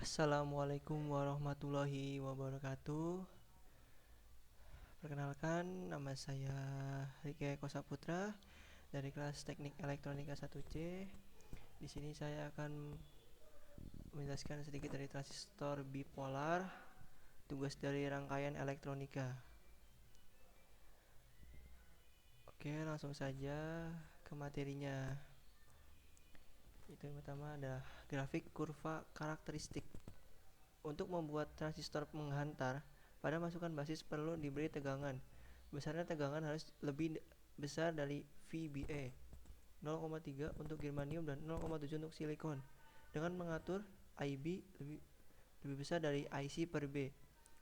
Assalamualaikum warahmatullahi wabarakatuh. Perkenalkan, nama saya Rike Eko Saputra dari kelas Teknik Elektronika 1C. Di sini saya akan menjelaskan sedikit dari transistor bipolar, tugas dari rangkaian elektronika. Oke, langsung saja ke materinya. Itu yang pertama ada grafik kurva karakteristik. Untuk membuat transistor menghantar, pada masukan basis perlu diberi tegangan. Besarnya tegangan harus lebih besar dari VBA, 0,3 untuk germanium dan 0,7 untuk silikon. Dengan mengatur IB lebih besar dari IC per B,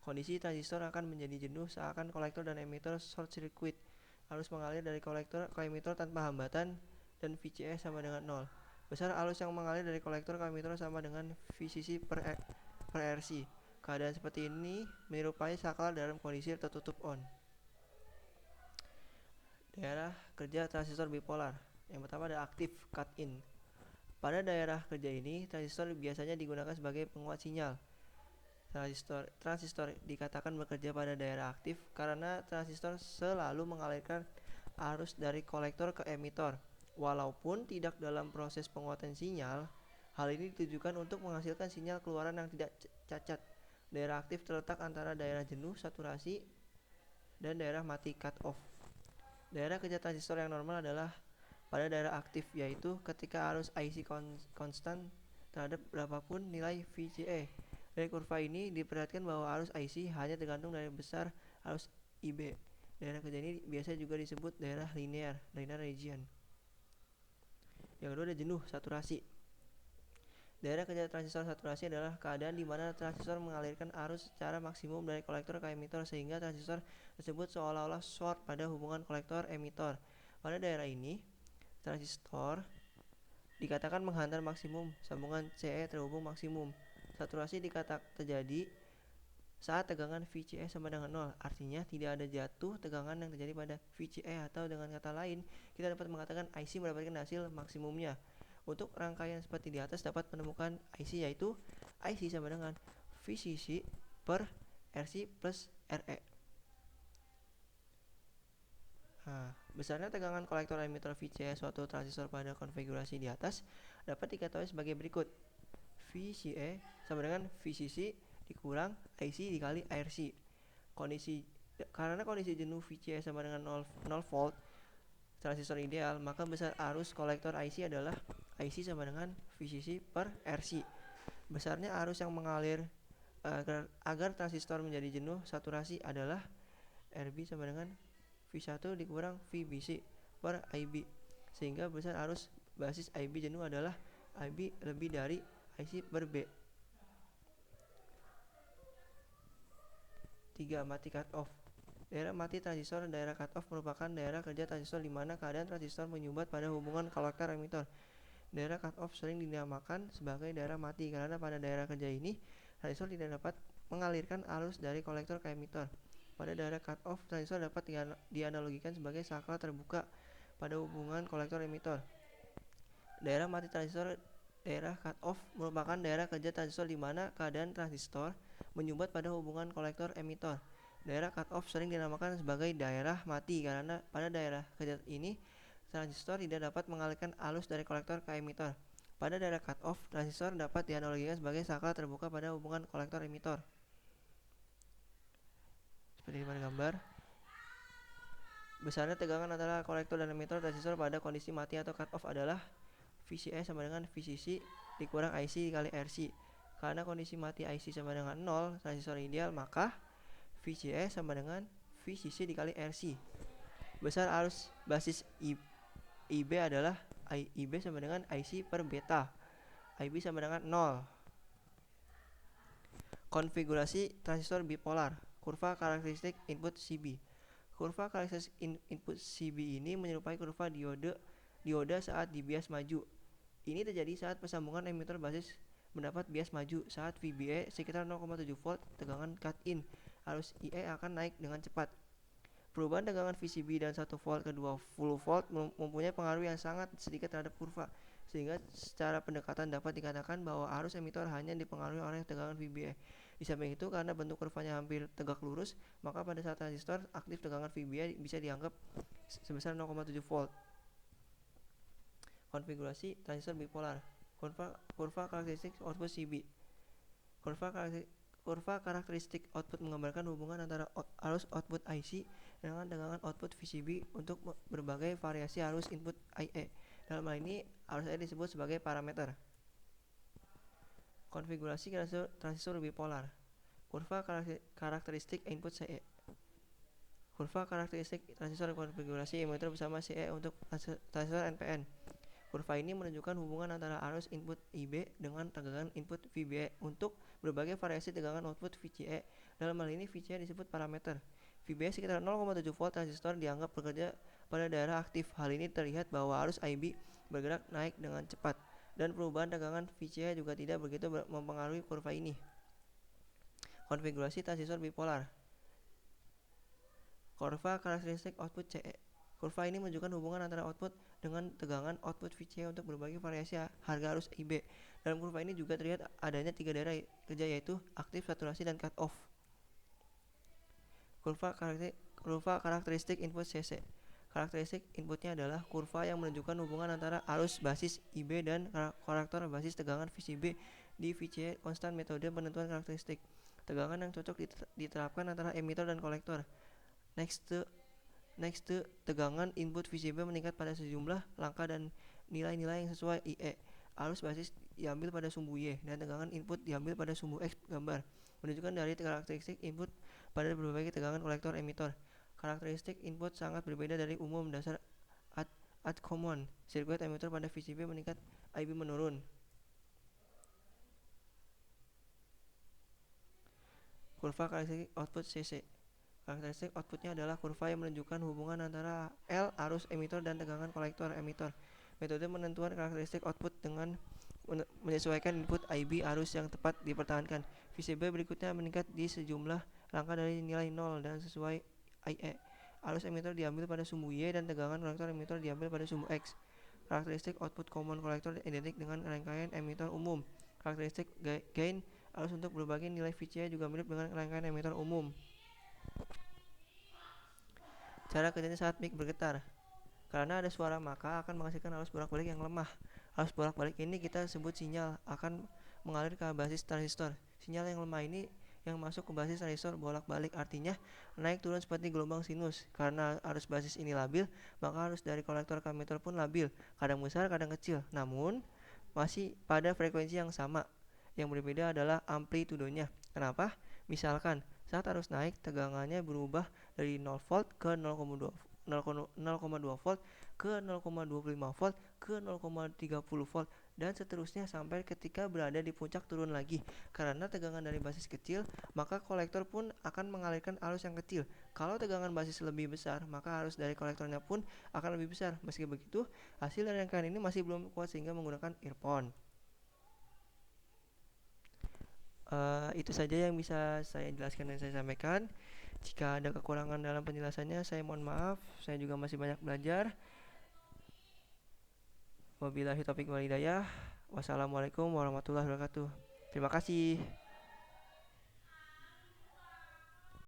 kondisi transistor akan menjadi jenuh seakan kolektor dan emitor short circuit. Arus mengalir dari kolektor ke emitor tanpa hambatan dan VCE sama dengan 0. Besar arus yang mengalir dari kolektor ke emitor sama dengan VCC per RC. Keadaan seperti ini menyerupai saklar dalam kondisi tertutup on. Daerah kerja transistor bipolar. Yang pertama ada aktif cut-in. Pada daerah kerja ini, transistor biasanya digunakan sebagai penguat sinyal. Transistor dikatakan bekerja pada daerah aktif karena transistor selalu mengalirkan arus dari kolektor ke emitor. Walaupun tidak dalam proses penguatan sinyal, hal ini ditujukan untuk menghasilkan sinyal keluaran yang tidak cacat. Daerah aktif terletak antara daerah jenuh saturasi dan daerah mati cut off. Daerah kerja transistor yang normal adalah pada daerah aktif, yaitu ketika arus IC konstan terhadap berapapun nilai VCE. Dari kurva ini diperlihatkan bahwa arus IC hanya tergantung dari besar arus IB. Daerah kerja ini biasa juga disebut daerah linear region. Yang kedua ada jenuh saturasi. Daerah kerja transistor saturasi adalah keadaan di mana transistor mengalirkan arus secara maksimum dari kolektor ke emitor sehingga transistor tersebut seolah-olah short pada hubungan kolektor-emitor. Pada daerah ini, transistor dikatakan menghantar maksimum, sambungan CE terhubung maksimum. Saturasi terjadi saat tegangan VCE sama dengan 0, artinya tidak ada jatuh tegangan yang terjadi pada VCE, atau dengan kata lain, kita dapat mengatakan IC mendapatkan hasil maksimumnya. Untuk rangkaian seperti di atas dapat menemukan IC, yaitu IC sama dengan VCC per RC plus RE. Besarnya tegangan kolektor emitor VCE suatu transistor pada konfigurasi di atas dapat diketahui sebagai berikut. VCE sama dengan VCC dikurang IC dikali RC. Karena kondisi jenuh VCE sama dengan 0 volt transistor ideal, maka besar arus kolektor IC adalah IC sama dengan VCC per RC. Besarnya arus yang mengalir agar transistor menjadi jenuh saturasi adalah RB sama dengan V1 dikurang VBC per IB, sehingga besar arus basis IB jenuh adalah IB lebih dari IC per B. 3. Mati cut off. Daerah mati transistor. Daerah cut off merupakan daerah kerja transistor di mana keadaan transistor menyumbat pada hubungan kolektor emitor. Daerah cut off sering dinamakan sebagai daerah mati karena pada daerah kerja ini transistor tidak dapat mengalirkan arus dari kolektor ke emitor. Pada daerah cut off, transistor dapat dianalogikan sebagai saklar terbuka pada hubungan kolektor emitor. Daerah mati transistor. Daerah cut off merupakan daerah kerja transistor di mana keadaan transistor menyumbat pada hubungan kolektor emitor. Daerah cut off sering dinamakan sebagai daerah mati karena pada daerah kerja ini transistor tidak dapat mengalirkan arus dari kolektor ke emitor. Pada daerah cut off, transistor dapat dianalogikan sebagai saklar terbuka pada hubungan kolektor emitor. Seperti pada gambar. Besarnya tegangan antara kolektor dan emitor transistor pada kondisi mati atau cut off adalah VCE sama dengan VCC dikurang IC dikali RC. Karena kondisi mati IC sama dengan 0, transistor ideal, maka VCE sama dengan VCC dikali RC. Besar arus basis IB adalah IB sama dengan IC per beta. IB sama dengan 0. Konfigurasi transistor bipolar. Kurva karakteristik input CB. Kurva karakteristik input CB ini menyerupai kurva dioda saat dibias maju. Ini terjadi saat persambungan emitor basis mendapat bias maju. Saat VBA sekitar 0,7 volt, tegangan cut-in arus IE akan naik dengan cepat. Perubahan tegangan VCB dan 1 volt ke 20 volt mempunyai pengaruh yang sangat sedikit terhadap kurva. Sehingga secara pendekatan dapat dikatakan bahwa arus emitor hanya dipengaruhi oleh tegangan VBA. Di samping itu, karena bentuk kurvanya hampir tegak lurus, maka pada saat transistor aktif tegangan VBA bisa dianggap sebesar 0,7 volt. Konfigurasi transistor bipolar. Kurva karakteristik output CB. Kurva karakteristik output menggambarkan hubungan antara arus output IC dengan tegangan output VCB untuk berbagai variasi arus input IE. Dalam hal ini, arus IE disebut sebagai parameter. Konfigurasi transistor bipolar. Kurva karakteristik input CE. Kurva karakteristik transistor konfigurasi emitter bersama CE untuk transistor NPN. Kurva ini menunjukkan hubungan antara arus input IB dengan tegangan input VBE untuk berbagai variasi tegangan output VCE. Dalam hal ini, VCE disebut parameter. VBE sekitar 0,7 volt. Transistor dianggap bekerja pada daerah aktif. Hal ini terlihat bahwa arus IB bergerak naik dengan cepat, dan perubahan tegangan VCE juga tidak begitu mempengaruhi kurva ini. Konfigurasi transistor bipolar. Kurva karakteristik output CE. Kurva ini menunjukkan hubungan antara output dengan tegangan output VCE untuk berbagai variasi harga arus IB. Dalam kurva ini juga terlihat adanya 3 daerah kerja, yaitu aktif, saturasi, dan cut off. Kurva karakteristik input CC. Karakteristik inputnya adalah kurva yang menunjukkan hubungan antara arus basis IB dan karakter basis tegangan VCB di VCE konstan. Metode penentuan karakteristik tegangan yang cocok diterapkan antara emitter dan kolektor. Next to tegangan input VCB meningkat pada sejumlah langkah dan nilai-nilai yang sesuai IE. Arus basis diambil pada sumbu Y dan tegangan input diambil pada sumbu X. Gambar menunjukkan dari karakteristik input pada berbagai tegangan kolektor emitter. Karakteristik input sangat berbeda dari umum dasar at common. Sirkuit emitter pada VCB meningkat, IB menurun. Kurva karakteristik output CC. Karakteristik outputnya adalah kurva yang menunjukkan hubungan antara L arus emitter dan tegangan kolektor emitter. Metode menentuan karakteristik output dengan menyesuaikan input IB arus yang tepat dipertahankan. VCB berikutnya meningkat di sejumlah langkah dari nilai 0 dan sesuai IE. Arus emitter diambil pada sumbu Y dan tegangan kolektor emitter diambil pada sumbu X. Karakteristik output common kolektor identik dengan rangkaian emitter umum. Karakteristik gain arus untuk berbagai nilai VCE juga mirip dengan rangkaian emitter umum. Cara kerjanya saat mic bergetar. Karena ada suara, maka akan menghasilkan arus bolak-balik yang lemah. Arus bolak-balik ini kita sebut sinyal, akan mengalir ke basis transistor. Sinyal yang lemah ini yang masuk ke basis transistor bolak-balik, artinya naik turun seperti gelombang sinus. Karena arus basis ini labil, maka arus dari kolektor ke emitter pun labil, kadang besar kadang kecil, namun masih pada frekuensi yang sama. Yang berbeda adalah amplitudonya. Kenapa? Misalkan saat arus naik, tegangannya berubah dari 0 volt ke 0,2 volt ke 0,25 volt ke 0,30 volt dan seterusnya sampai ketika berada di puncak turun lagi. Karena tegangan dari basis kecil, maka kolektor pun akan mengalirkan arus yang kecil. Kalau tegangan basis lebih besar, maka arus dari kolektornya pun akan lebih besar. Meski begitu, hasil dari rangkaian ini masih belum kuat sehingga menggunakan earphone. Itu saja yang bisa saya jelaskan dan saya sampaikan. Jika ada kekurangan dalam penjelasannya, saya mohon maaf. Saya juga masih banyak belajar. Wabillahi taufiq wal hidayah. Wassalamualaikum warahmatullahi wabarakatuh. Terima kasih.